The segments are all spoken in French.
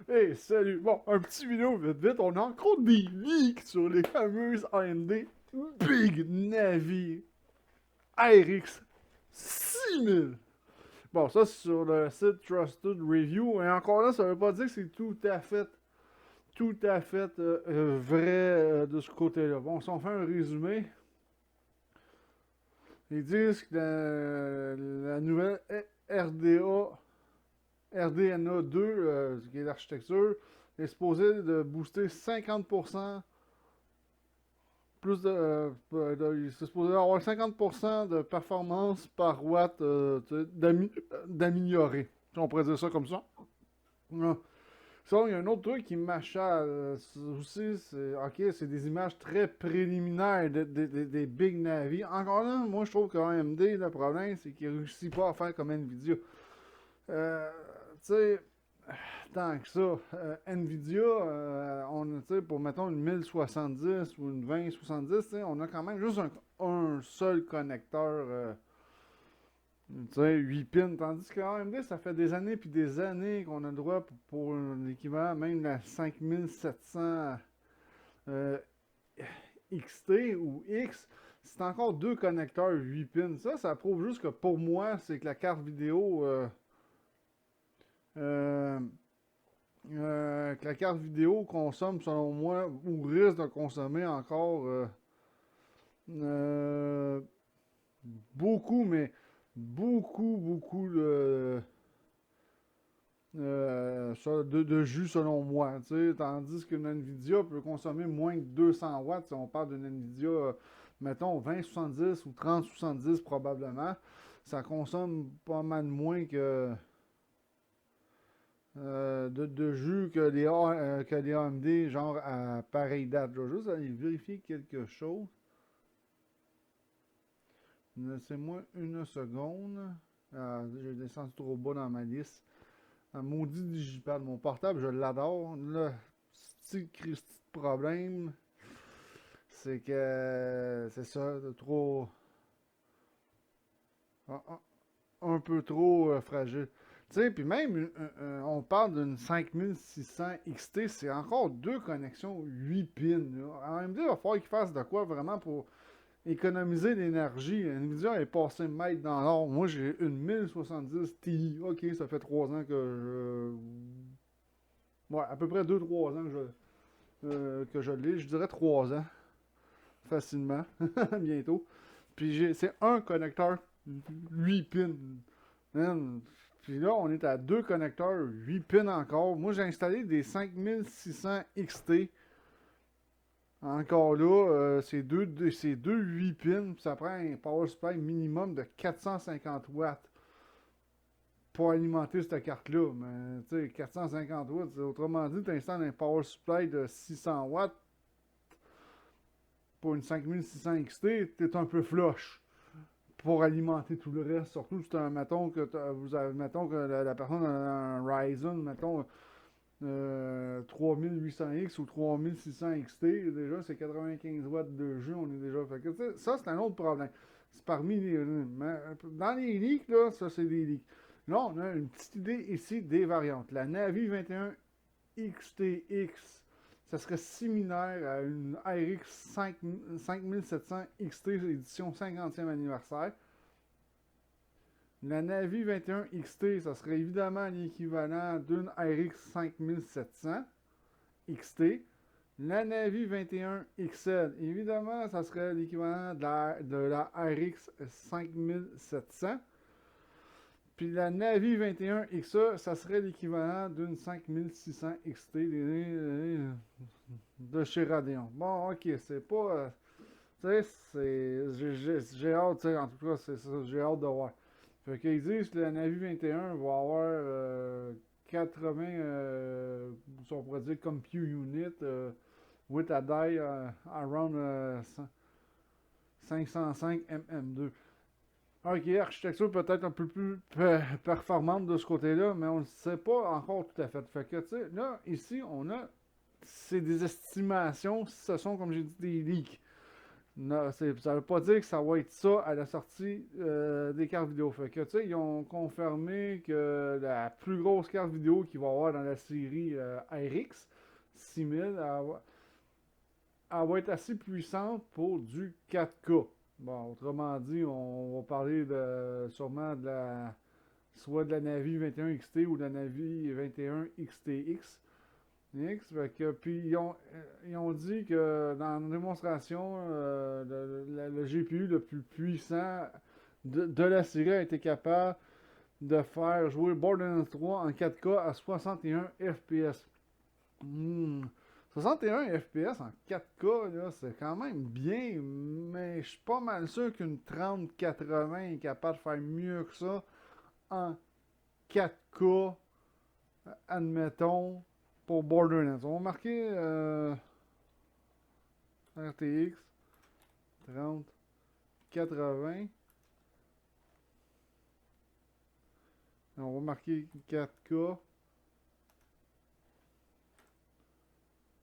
Hey, salut! Bon, un petit vidéo vite vite, on a encore des leaks sur les fameuses AMD Big Navi RX 6000. Bon, ça c'est sur le site Trusted Review, et encore là, ça veut pas dire que c'est tout à fait vrai de ce côté-là. Bon, si on fait un résumé, ils disent que la nouvelle RDNA 2, qui est l'architecture, est supposée de booster 50% c'est supposé avoir 50% de performance par watt d'améliorer. On pourrait dire ça comme ça. Ça, il y a un autre truc qui m'achale aussi, c'est des images très préliminaires des Big Navi. Encore là, moi je trouve que AMD, le problème, c'est qu'il ne réussit pas à faire comme Nvidia. Euh, tu sais, tant que ça. Nvidia, pour mettons une 1070 ou une 2070, on a quand même juste un seul connecteur, 8 pins. Tandis que AMD, ça fait des années puis des années qu'on a le droit pour l'équivalent, même la 5700 euh, XT ou X, c'est encore deux connecteurs 8 pins. Ça prouve juste que pour moi, c'est que la carte vidéo. Euh, que la carte vidéo consomme, selon moi, ou risque de consommer encore euh, beaucoup, mais beaucoup de jus, selon moi. Tandis qu'une Nvidia peut consommer moins de 200 watts. Si on parle d'une Nvidia, mettons, 2070 ou 3070 probablement, ça consomme pas mal moins de jus que les AMD, genre à pareille date. Je vais juste aller vérifier quelque chose. Laissez-moi une seconde. J'ai descendu trop bas dans ma liste. Un maudit digipad. Mon portable, je l'adore. Le petit Christy de problème, c'est que c'est ça, trop. Un, un peu trop fragile. Tu sais, puis même, on parle d'une 5600 XT, c'est encore deux connexions 8 pins. Là. En même temps, il va falloir qu'il fasse de quoi vraiment pour économiser l'énergie. Nvidia est passé maître dans l'or. Moi, j'ai une 1070 Ti. Ok, ça fait 3 ans que je. Ouais, à peu près 2-3 ans que je l'ai. Je dirais 3 ans, facilement, bientôt. Puis c'est un connecteur 8 pins. Man, puis là, on est à deux connecteurs, 8 pins encore. Moi, j'ai installé des 5600 XT. Encore là, c'est deux 8 pins. Puis ça prend un power supply minimum de 450 watts pour alimenter cette carte-là. Mais tu sais, 450 watts, autrement dit, tu installes un power supply de 600 watts pour une 5600 XT, t'es un peu flush pour alimenter tout le reste. Surtout si mettons mettons que la personne a un Ryzen, mettons 3800X ou 3600 XT, déjà c'est 95 watts de jeu, on est déjà fait que, ça c'est un autre problème. C'est parmi les. Dans les leaks, là, ça c'est des leaks. Là, on a une petite idée ici des variantes. La Navi 21 XTX, ça serait similaire à une RX 5700 XT édition 50e anniversaire. La Navi 21 XT, ça serait évidemment l'équivalent d'une RX 5700 XT. La Navi 21 XL, évidemment, ça serait l'équivalent de la RX 5700. Puis la Navi 21 XE, ça serait l'équivalent d'une 5600 XT de chez Radeon. Bon, ok, c'est pas. Tu sais, j'ai hâte, tu sais, en tout cas, c'est ça, j'ai hâte de voir. Fait qu'ils disent que la Navi 21 va avoir 80, si on pourrait dire, compute unit with a die around 505 mm2. Ok, architecture peut-être un peu plus performante de ce côté-là, mais on ne sait pas encore tout à fait. Fait que, tu sais, là, ici, c'est des estimations, ce sont, comme j'ai dit, des leaks. Non, ça veut pas dire que ça va être ça à la sortie des cartes vidéo. Fait que, tu sais, ils ont confirmé que la plus grosse carte vidéo qu'il va y avoir dans la série RX 6000, elle va être assez puissante pour du 4K. Bon, autrement dit, on va parler sûrement soit de la Navi 21 XT ou de la Navi 21 XTX. Puis ils ont dit que dans la démonstration, le GPU le plus puissant de la série a été capable de faire jouer Borderlands 3 en 4K à 61 FPS. Hmm. 61 FPS en 4K, là, c'est quand même bien, mais je suis pas mal sûr qu'une 3080 est capable de faire mieux que ça en 4K, admettons, pour Borderlands. On va marquer RTX 3080. On va marquer 4K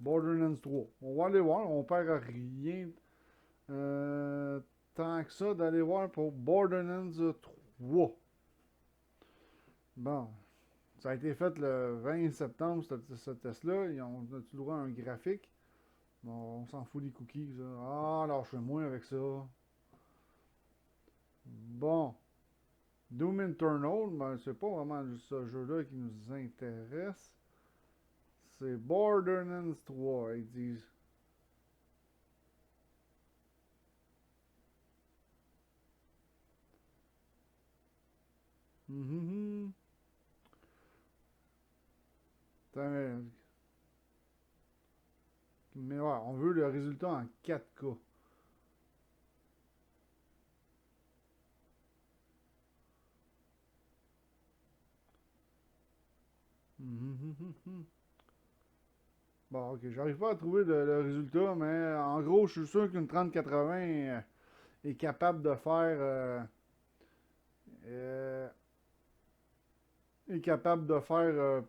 Borderlands 3. On va aller voir, on perd rien tant que ça d'aller voir pour Borderlands 3. Bon, ça a été fait le 20 septembre, ce test-là. Ils ont le droit à un graphique. Bon, on s'en fout des cookies, ça. Ah, alors je fais moins avec ça. Bon, Doom Eternal, ben, c'est pas vraiment ce jeu-là qui nous intéresse. C'est Borderlands 3, ils disent. Mhm. Mais ouais, on veut le résultat en 4K. Mhm. Bon, ok, j'arrive pas à trouver le résultat, mais en gros, je suis sûr qu'une 3080 est capable de faire euh,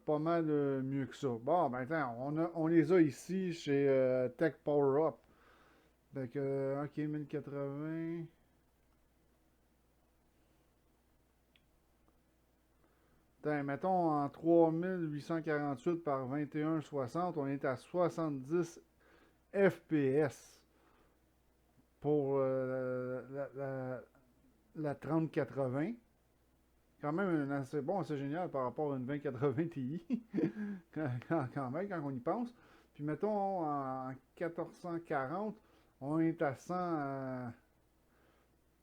pas mal mieux que ça. Bon, ben attends, on les a ici chez Tech Power Up. Donc, ok, 1080. Attends, mettons en 3848 par 2160, on est à 70 FPS pour la 3080. Quand même assez bon, assez génial par rapport à une 2080 Ti. Quand même, quand on y pense. Puis mettons en 1440, on est à 100.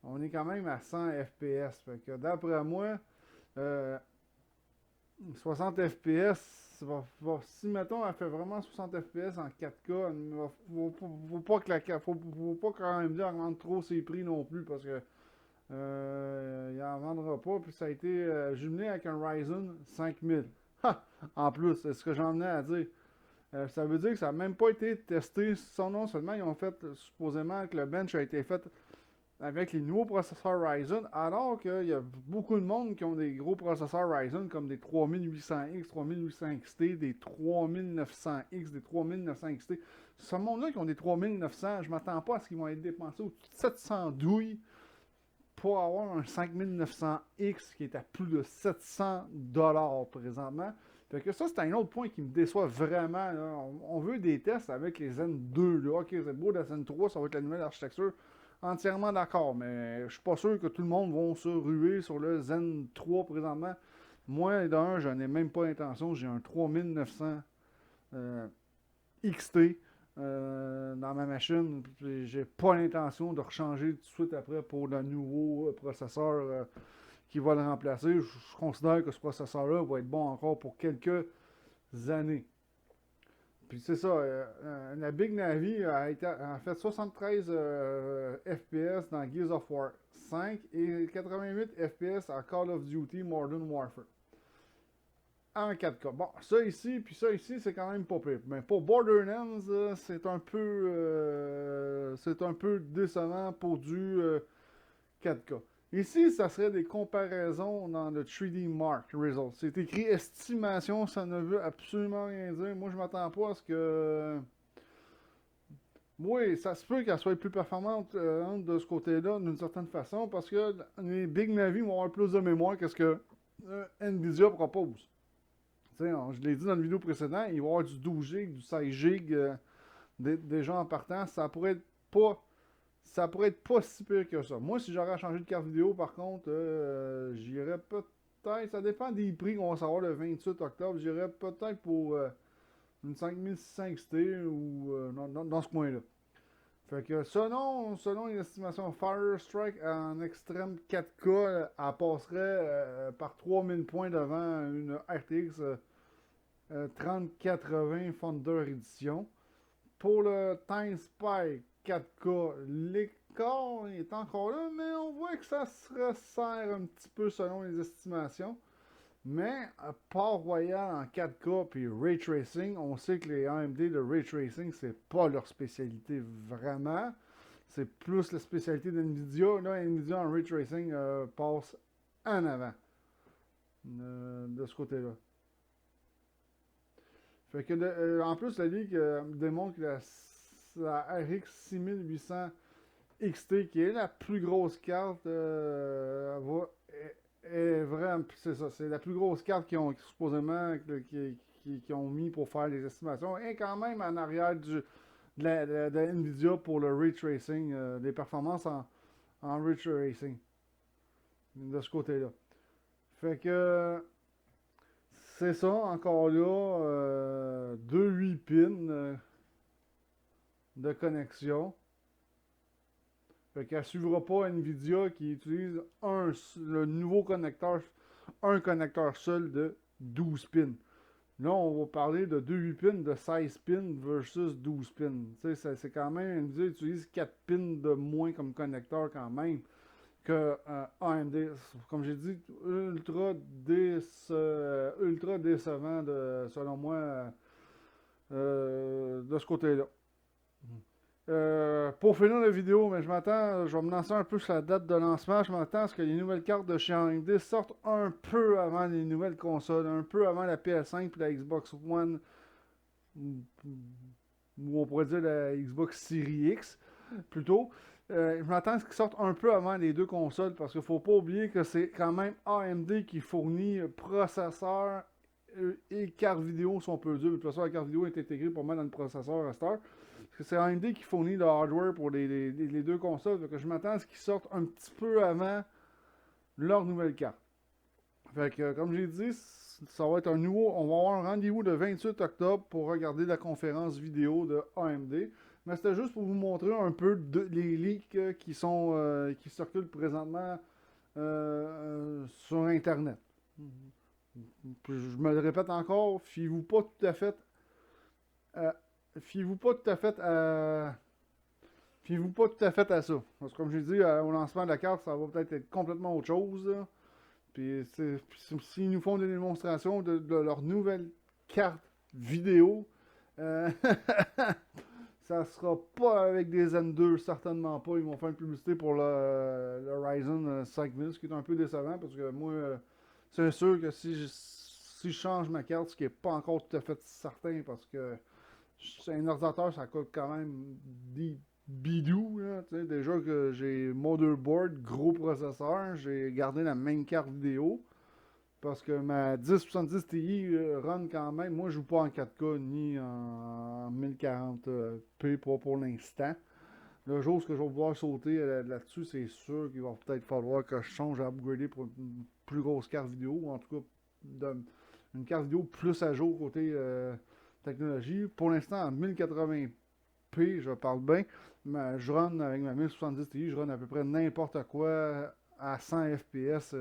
On est quand même à 100 FPS. Fait que d'après moi, euh, 60 FPS, si mettons elle fait vraiment 60 FPS en 4K, faut pas que faut pas quand même dire augmente trop ses prix non plus parce que il en vendra pas. Puis ça a été jumelé avec un Ryzen 5000. Ha! En plus, c'est ce que j'en venais à dire. Ça veut dire que ça n'a même pas été testé. Son nom seulement, ils ont fait supposément que le bench a été fait avec les nouveaux processeurs Ryzen, alors qu'il y a beaucoup de monde qui ont des gros processeurs Ryzen comme des 3800X, 3800XT, des 3900X, des 3900XT. Ce monde-là qui ont des 3900, je m'attends pas à ce qu'ils vont être dépensés au-dessus de 700 douilles pour avoir un 5900X qui est à plus de 700$ présentement. Fait que ça, c'est un autre point qui me déçoit vraiment. Là. On veut des tests avec les Zen 2. Là. Ok, c'est beau, la Zen 3, ça va être la nouvelle architecture. Entièrement d'accord, mais je suis pas sûr que tout le monde va se ruer sur le Zen 3 présentement. Moi, d'un, je n'ai même pas l'intention. J'ai un 3900 XT dans ma machine. J'ai pas l'intention de rechanger tout de suite après pour le nouveau processeur qui va le remplacer. Je considère que ce processeur-là va être bon encore pour quelques années. Puis c'est ça, la Big Navi a fait 73 FPS dans Gears of War 5 et 88 FPS à Call of Duty Modern Warfare. En 4K. Bon, ça ici, puis ça ici, c'est quand même pas pire. Mais pour Borderlands, c'est un peu décevant pour du 4K. Ici, ça serait des comparaisons dans le 3D Mark Result. C'est écrit estimation, ça ne veut absolument rien dire. Moi, je m'attends pas à ce que Oui, ça se peut qu'elle soit plus performante de ce côté-là, d'une certaine façon, parce que les Big Navi vont avoir plus de mémoire que ce que Nvidia propose. Tu sais, je l'ai dit dans la vidéo précédente, il va y avoir du 12 GB, du 16 GB déjà en partant. Pas, ça pourrait être pas si pire que ça. Moi, si j'aurais changé de carte vidéo, par contre, j'irais peut-être, ça dépend des prix qu'on va savoir le 28 octobre, j'irais peut-être pour une 5600 XT ou dans ce coin-là. Fait que selon les estimations Fire Strike en extrême 4K, elle passerait par 3000 points devant une RTX 3080 Thunder Edition. Pour le Time Spy 4K, l'écart est encore là, mais on voit que ça se resserre un petit peu selon les estimations. Mais Port-Royal en 4K puis Ray Tracing, on sait que les AMD de Ray Tracing, c'est pas leur spécialité vraiment. C'est plus la spécialité d'NVIDIA. Là, NVIDIA en Ray Tracing passe en avant de ce côté-là. Fait que en plus, la Ligue démontre que la RX 6800 XT, qui est la plus grosse carte, est vraiment. C'est ça, c'est la plus grosse carte qu'ils ont supposément qui ont mis pour faire les estimations. Et quand même en arrière de Nvidia pour le ray tracing, les performances en ray tracing de ce côté-là. Fait que c'est ça, encore là, 2 8 pins de connexion. Fait qu'elle ne suivra pas Nvidia qui utilise le nouveau connecteur, un connecteur seul de 12 pins. Là, on va parler de 2 8 pins de 16 pins versus 12 pins. Tu sais, c'est quand même, Nvidia utilise 4 pins de moins comme connecteur quand même que AMD. Comme j'ai dit, ultra décevant selon moi de ce côté-là. Pour finir la vidéo, mais je vais me lancer un peu sur la date de lancement. Je m'attends à ce que les nouvelles cartes de chez AMD sortent un peu avant les nouvelles consoles, un peu avant la PS5 et la Xbox One, ou on pourrait dire la Xbox Series X plutôt. Je m'attends à ce qu'ils sortent un peu avant les deux consoles parce qu'il ne faut pas oublier que c'est quand même AMD qui fournit processeur et carte vidéo, si on peut dire. De toute façon, la carte vidéo est intégrée pour moi dans le processeur à cette heure. Parce que c'est AMD qui fournit le hardware pour les deux consoles. Donc je m'attends à ce qu'ils sortent un petit peu avant leur nouvelle carte. Fait que, comme j'ai dit, ça va être un nouveau. On va avoir un rendez-vous le 28 octobre pour regarder la conférence vidéo de AMD. Mais c'était juste pour vous montrer un peu les leaks qui circulent présentement sur Internet. Je me le répète encore, fiez-vous pas tout à fait à, fiez-vous pas tout à fait à fiez-vous pas tout à fait à ça. Parce que comme j'ai dit, au lancement de la carte, ça va peut-être être complètement autre chose. Là. Puis s'ils nous font des démonstrations de leur nouvelle carte vidéo, euh, ça sera pas avec des N2, certainement pas. Ils vont faire une publicité pour le Ryzen 5000, ce qui est un peu décevant parce que moi, c'est sûr que si je change ma carte, ce qui n'est pas encore tout à fait certain parce que un ordinateur, ça coûte quand même des bidous. Là, déjà que j'ai motherboard, gros processeur, j'ai gardé la même carte vidéo. Parce que ma 1070 Ti run quand même. Moi, je joue pas en 4K ni en 1040p pour l'instant. Le jour où je vais pouvoir sauter là-dessus, c'est sûr qu'il va peut-être falloir que je change à upgrader pour une plus grosse carte vidéo. Ou en tout cas, une carte vidéo plus à jour côté technologie. Pour l'instant, en 1080p, je parle bien. Mais je run avec ma 1070 Ti, je run à peu près n'importe quoi à 100 FPS.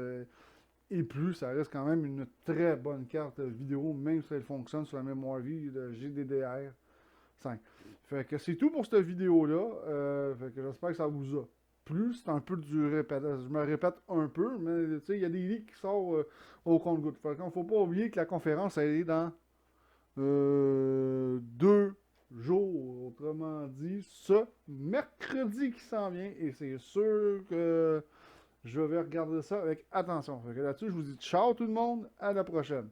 Et plus, ça reste quand même une très bonne carte vidéo, même si elle fonctionne sur la mémoire vie de GDDR5. Fait que c'est tout pour cette vidéo-là. Fait que j'espère que ça vous a plu. C'est un peu du répétage. Je me répète un peu, mais tu sais, il y a des leaks qui sortent au compte-gouttes. Fait qu'il ne faut pas oublier que la conférence, elle est dans 2 jours. Autrement dit, ce mercredi qui s'en vient. Et c'est sûr que je vais regarder ça avec attention. Là-dessus, je vous dis ciao tout le monde, à la prochaine.